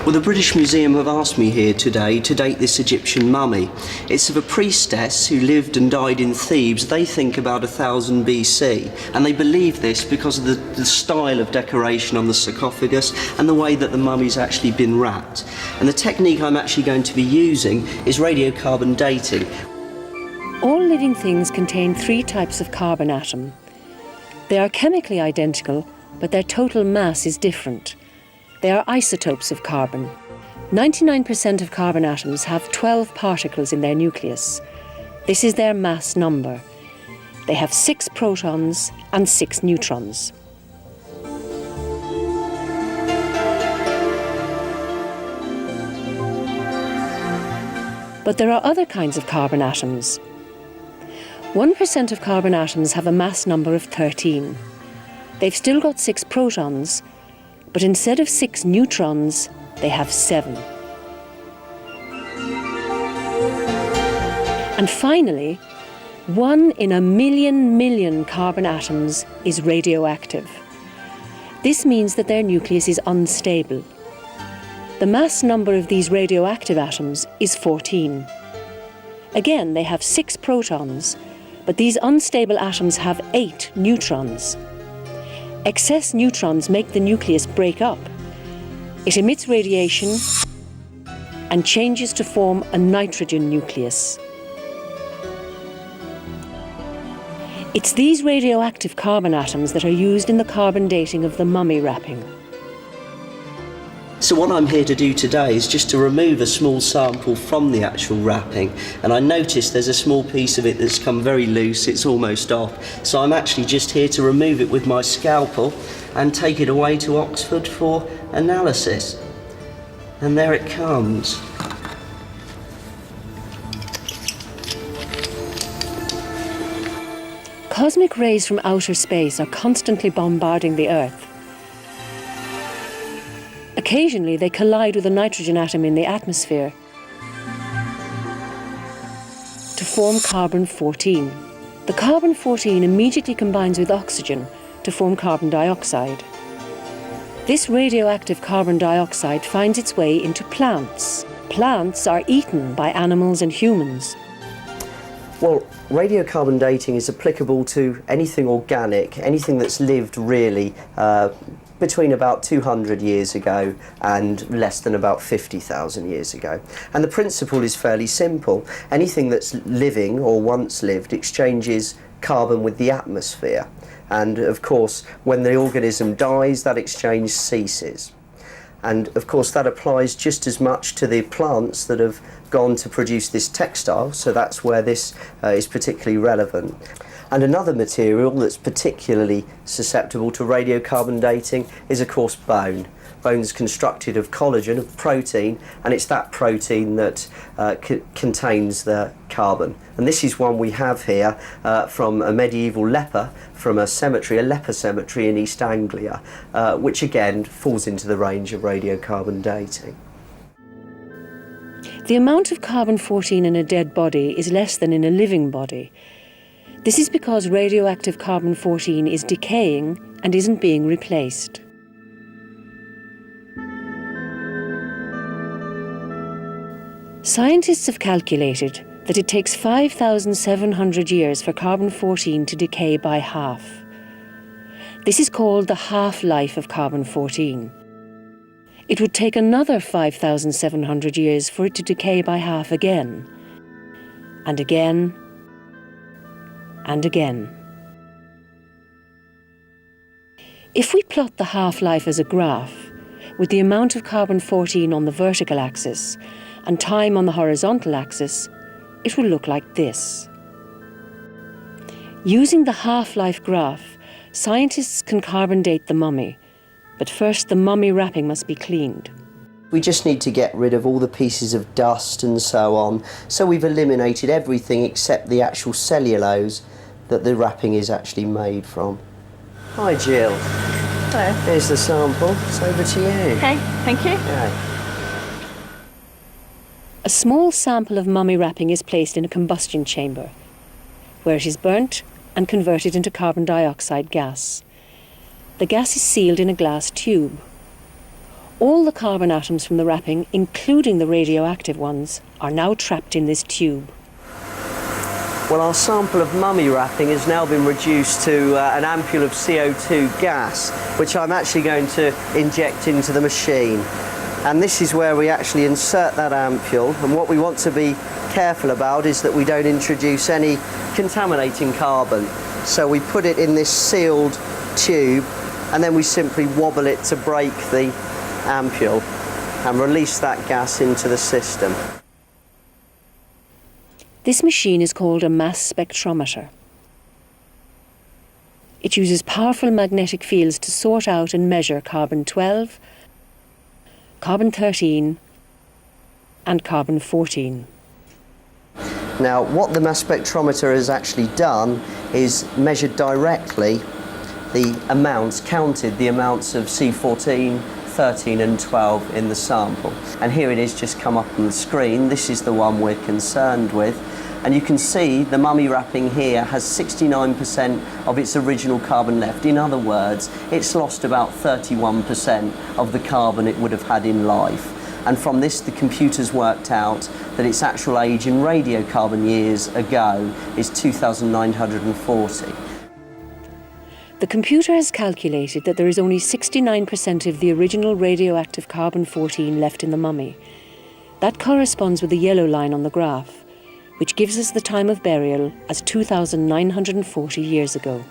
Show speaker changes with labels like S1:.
S1: Well, the British Museum have asked me here today to date this Egyptian mummy. It's of a priestess who lived and died in Thebes, they think about 1000 BC, and they believe this because of the style of decoration on the sarcophagus and the way that the mummy's actually been wrapped. And the technique I'm actually going to be using is radiocarbon dating.
S2: All living things contain 3 types of carbon atom. They are chemically identical, but their total mass is different. They are isotopes of carbon. 99% of carbon atoms have 12 particles in their nucleus. This is their mass number. They have 6 protons and 6 neutrons. But there are other kinds of carbon atoms. 1% of carbon atoms have a mass number of 13. They've still got 6 protons, but instead of 6 neutrons, they have 7. And finally, 1 in a million carbon atoms is radioactive. This means that their nucleus is unstable. The mass number of these radioactive atoms is 14. Again, they have 6 protons, but these unstable atoms have 8 neutrons. Excess neutrons make the nucleus break up. It emits radiation and changes to form a nitrogen nucleus. It's these radioactive carbon atoms that are used in the carbon dating of the mummy wrapping.
S1: So what I'm here to do today is just to remove a small sample from the actual wrapping, and I noticed there's a small piece of it that's come very loose, it's almost off. So I'm actually just here to remove it with my scalpel and take it away to Oxford for analysis. And there it comes.
S2: Cosmic rays from outer space are constantly bombarding the Earth. Occasionally, they collide with a nitrogen atom in the atmosphere to form carbon-14. The carbon-14 immediately combines with oxygen to form carbon dioxide. This radioactive carbon dioxide finds its way into plants. Plants are eaten by animals and humans.
S1: Well, radiocarbon dating is applicable to anything organic, anything that's lived really between about 200 years ago and less than about 50,000 years ago. And the principle is fairly simple. Anything that's living or once lived exchanges carbon with the atmosphere. And of course, when the organism dies, that exchange ceases. And of course, that applies just as much to the plants that have gone to produce this textile, so that's where this is particularly relevant. And another material that's particularly susceptible to radiocarbon dating is, of course, bone. Bone is constructed of collagen, of protein, and it's that protein that contains the carbon. And this is one we have here from a medieval leper from a cemetery, a leper cemetery in East Anglia, which again falls into the range of radiocarbon dating.
S2: The amount of carbon-14 in a dead body is less than in a living body. This is because radioactive carbon-14 is decaying and isn't being replaced. Scientists have calculated that it takes 5,700 years for carbon-14 to decay by half. This is called the half-life of carbon-14. It would take another 5,700 years for it to decay by half again, and again, and again. If we plot the half-life as a graph, with the amount of carbon-14 on the vertical axis and time on the horizontal axis, it will look like this. Using the half-life graph, scientists can carbon date the mummy, but first the mummy wrapping must be cleaned.
S1: We just need to get rid of all the pieces of dust and so on, so we've eliminated everything except the actual cellulose that the wrapping is actually made from. Hi Jill.
S3: Hello.
S1: Here's the sample, it's over to you.
S3: Okay, thank you.
S1: Okay.
S2: A small sample of mummy wrapping is placed in a combustion chamber, where it is burnt and converted into carbon dioxide gas. The gas is sealed in a glass tube. All the carbon atoms from the wrapping, including the radioactive ones, are now trapped in this tube.
S1: Well, our sample of mummy wrapping has now been reduced to an ampule of CO2 gas, which I'm actually going to inject into the machine. And this is where we actually insert that ampule, and what we want to be careful about is that we don't introduce any contaminating carbon. So we put it in this sealed tube, and then we simply wobble it to break the ampule and release that gas into the system.
S2: This machine is called a mass spectrometer. It uses powerful magnetic fields to sort out and measure carbon-12, carbon-13 and carbon-14.
S1: Now, what the mass spectrometer has actually done is measured directly the amounts, counted the amounts of C14, 13 and 12 in the sample. And here it is just come up on the screen. This is the one we're concerned with. And you can see the mummy wrapping here has 69% of its original carbon left. In other words, it's lost about 31% of the carbon it would have had in life. And from this, the computer's worked out that its actual age in radiocarbon years ago is 2,940.
S2: The computer has calculated that there is only 69% of the original radioactive carbon-14 left in the mummy. That corresponds with the yellow line on the graph, which gives us the time of burial as 2,940 years ago.